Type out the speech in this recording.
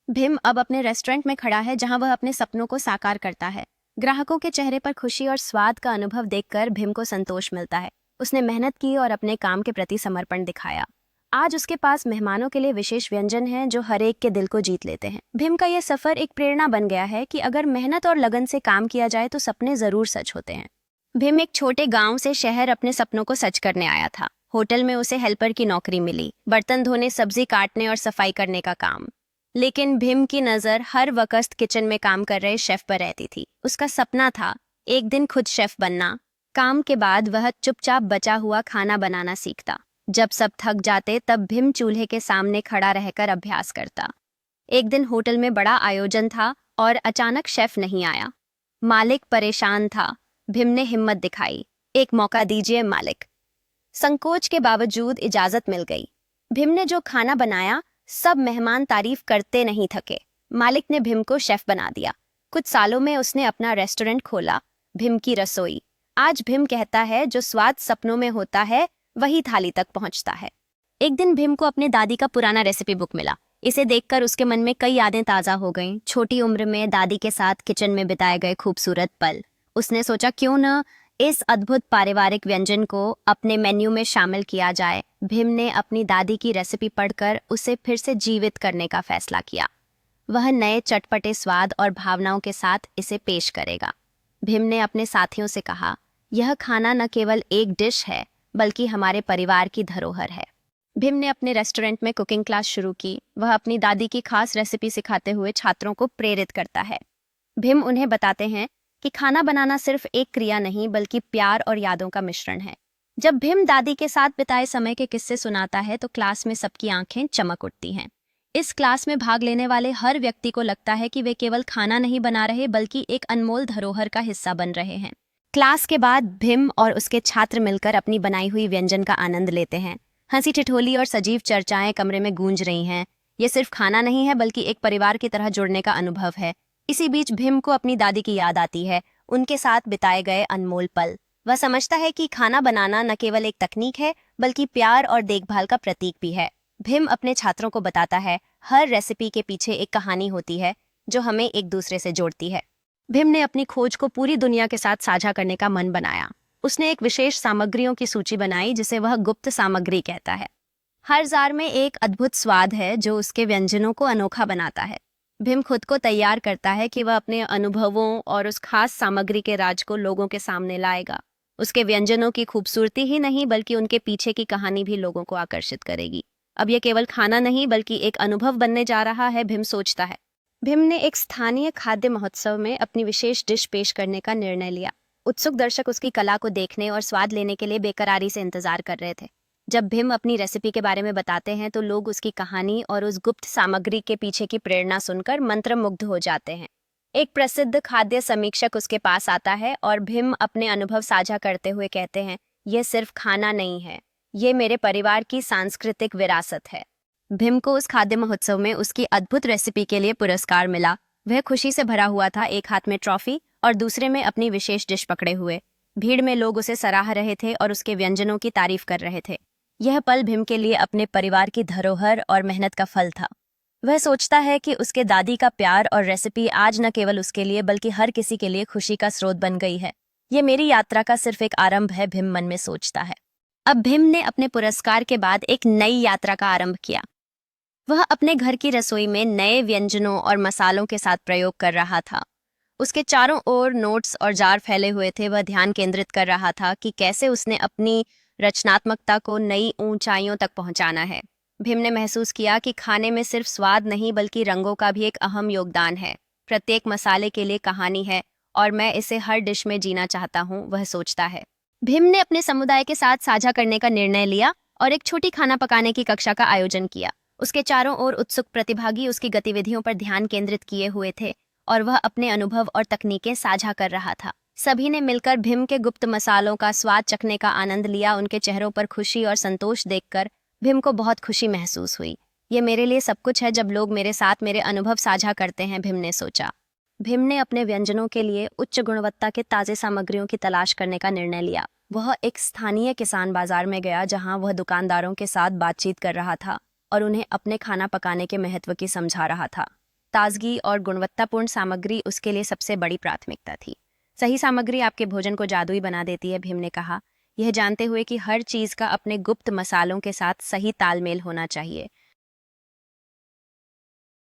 भीम अब अपने रेस्टोरेंट में खड़ा है जहां वह अपने सपनों को साकार करता है। ग्राहकों के चेहरे पर खुशी और स्वाद का अनुभव देखकर भीम को संतोष मिलता है। उसने मेहनत की और अपने काम के प्रति समर्पण दिखाया। आज उसके पास मेहमानों के लिए विशेष व्यंजन हैं जो हर एक के दिल को जीत लेते हैं। भीम का यह सफर एक प्रेरणा बन गया है कि अगर मेहनत और लगन से काम किया जाए तो सपने जरूर सच होते हैं। भीम एक छोटे गांव से शहर अपने सपनों को सच करने आया था। होटल में उसे हेल्पर की नौकरी मिली, बर्तन धोने, सब्जी काटने और सफाई करने का काम। लेकिन भीम की नजर हर वक्त किचन में काम कर रहे शेफ पर रहती थी। उसका सपना था एक दिन खुद शेफ बनना। काम के बाद वह चुपचाप बचा हुआ खाना बनाना सीखता। जब सब थक जाते तब भीम चूल्हे के सामने खड़ा रहकर अभ्यास करता। एक दिन होटल में बड़ा आयोजन था और अचानक शेफ नहीं आया। मालिक परेशान था। भीम ने हिम्मत दिखाई। एक मौका दीजिए मालिक। संकोच के बावजूद इजाजत मिल गई। भीम ने जो खाना बनाया सब मेहमान तारीफ करते नहीं थके। मालिक ने भीम को शेफ बना दिया। कुछ सालों में उसने अपना रेस्टोरेंट खोला, भीम की रसोई। आज भीम कहता है जो स्वाद सपनों में होता है वही थाली तक पहुंचता है। एक दिन भीम को अपने दादी का पुराना रेसिपी बुक मिला। इसे देखकर उसके मन में कई यादें ताजा हो गईं। छोटी उम्र में दादी के साथ किचन में बिताए गए खूबसूरत पल। उसने सोचा क्यों न इस अद्भुत पारिवारिक व्यंजन को अपने मेन्यू में शामिल किया जाए। भीम ने अपनी दादी की रेसिपी पढ़कर उसे फिर से जीवित करने का फैसला किया। वह नए चटपटे स्वाद और भावनाओं के साथ इसे पेश करेगा। भीम ने अपने साथियों से कहा, यह खाना न केवल एक डिश है बल्कि हमारे परिवार की धरोहर है। भीम ने अपने रेस्टोरेंट में कुकिंग क्लास शुरू की। वह अपनी दादी की खास रेसिपी सिखाते हुए छात्रों को प्रेरित करता है। भीम उन्हें बताते हैं कि खाना बनाना सिर्फ एक क्रिया नहीं बल्कि प्यार और यादों का मिश्रण है। जब भीम दादी के साथ बिताए समय के किस्से सुनाता है तो क्लास में सबकी आंखें चमक उठती हैं। इस क्लास में भाग लेने वाले हर व्यक्ति को लगता है कि वे केवल खाना नहीं बना रहे बल्कि एक अनमोल धरोहर का हिस्सा बन रहे हैं। क्लास के बाद भीम और उसके छात्र मिलकर अपनी बनाई हुई व्यंजन का आनंद लेते हैं। हंसी ठिठोली और सजीव चर्चाएं कमरे में गूंज रही हैं। ये सिर्फ खाना नहीं है बल्कि एक परिवार की तरह जुड़ने का अनुभव है। इसी बीच भीम को अपनी दादी की याद आती है, उनके साथ बिताए गए अनमोल पल। वह समझता है कि खाना बनाना न केवल एक तकनीक है बल्कि प्यार और देखभाल का प्रतीक भी है। भीम अपने छात्रों को बताता है, हर रेसिपी के पीछे एक कहानी होती है जो हमें एक दूसरे से जोड़ती है। भीम ने अपनी खोज को पूरी दुनिया के साथ साझा करने का मन बनाया। उसने एक विशेष सामग्रियों की सूची बनाई जिसे वह गुप्त सामग्री कहता है। हर जार में एक अद्भुत स्वाद है जो उसके व्यंजनों को अनोखा बनाता है। भीम खुद को तैयार करता है कि वह अपने अनुभवों और उस खास सामग्री के राज को लोगों के सामने लाएगा। उसके व्यंजनों की खूबसूरती ही नहीं बल्कि उनके पीछे की कहानी भी लोगों को आकर्षित करेगी। अब यह केवल खाना नहीं बल्कि एक अनुभव बनने जा रहा है, भीम सोचता है। भीम ने एक स्थानीय खाद्य महोत्सव में अपनी विशेष डिश पेश करने का निर्णय लिया। उत्सुक दर्शक उसकी कला को देखने और स्वाद लेने के लिए बेकरारी से इंतजार कर रहे थे। जब भीम अपनी रेसिपी के बारे में बताते हैं तो लोग उसकी कहानी और उस गुप्त सामग्री के पीछे की प्रेरणा सुनकर मंत्रमुग्ध हो जाते हैं। एक प्रसिद्ध खाद्य समीक्षक उसके पास आता है और भीम अपने अनुभव साझा करते हुए कहते हैं, यह सिर्फ खाना नहीं है, ये मेरे परिवार की सांस्कृतिक विरासत है। भीम को उस खाद्य महोत्सव में उसकी अद्भुत रेसिपी के लिए पुरस्कार मिला। वह खुशी से भरा हुआ था, एक हाथ में ट्रॉफी और दूसरे में अपनी विशेष डिश पकड़े हुए। भीड़ में लोग उसे सराह रहे थे और उसके व्यंजनों की तारीफ कर रहे थे। यह पल भीम के लिए अपने परिवार की धरोहर और मेहनत का फल था। वह सोचता है कि उसके दादी का प्यार और रेसिपी आज न केवल उसके लिए बल्कि हर किसी के लिए खुशी का स्रोत बन गई है। ये मेरी यात्रा का सिर्फ एक आरंभ है, भीम मन में सोचता है। अब भीम ने अपने पुरस्कार के बाद एक नई यात्रा का आरंभ किया। वह अपने घर की रसोई में नए व्यंजनों और मसालों के साथ प्रयोग कर रहा था। उसके चारों ओर नोट्स और जार फैले हुए थे। वह ध्यान केंद्रित कर रहा था कि कैसे उसने अपनी रचनात्मकता को नई ऊंचाइयों तक पहुंचाना है। भीम ने महसूस किया कि खाने में सिर्फ स्वाद नहीं बल्कि रंगों का भी एक अहम योगदान है। प्रत्येक मसाले के लिए कहानी है और मैं इसे हर डिश में जीना चाहता हूँ, वह सोचता है। भीम ने अपने समुदाय के साथ साझा करने का निर्णय लिया और एक छोटी खाना पकाने की कक्षा का आयोजन किया। उसके चारों ओर उत्सुक प्रतिभागी उसकी गतिविधियों पर ध्यान केंद्रित किए हुए थे और वह अपने अनुभव और तकनीकें साझा कर रहा था। सभी ने मिलकर भीम के गुप्त मसालों का स्वाद चखने का आनंद लिया। उनके चेहरों पर खुशी और संतोष देखकर भीम को बहुत खुशी महसूस हुई। ये मेरे लिए सब कुछ है जब लोग मेरे साथ मेरे अनुभव साझा करते हैं, भीम ने सोचा। भीम ने अपने व्यंजनों के लिए उच्च गुणवत्ता के ताजे सामग्रियों की तलाश करने का निर्णय लिया। वह एक स्थानीय किसान बाजार में गया जहां वह दुकानदारों के साथ बातचीत कर रहा था और उन्हें अपने खाना पकाने के महत्व की समझा रहा था। ताजगी और गुणवत्तापूर्ण सामग्री उसके लिए सबसे बड़ी प्राथमिकता थी। सही सामग्री आपके भोजन को जादुई बना देती है, भीम ने कहा, यह जानते हुए कि हर चीज का अपने गुप्त मसालों के साथ सही तालमेल होना चाहिए।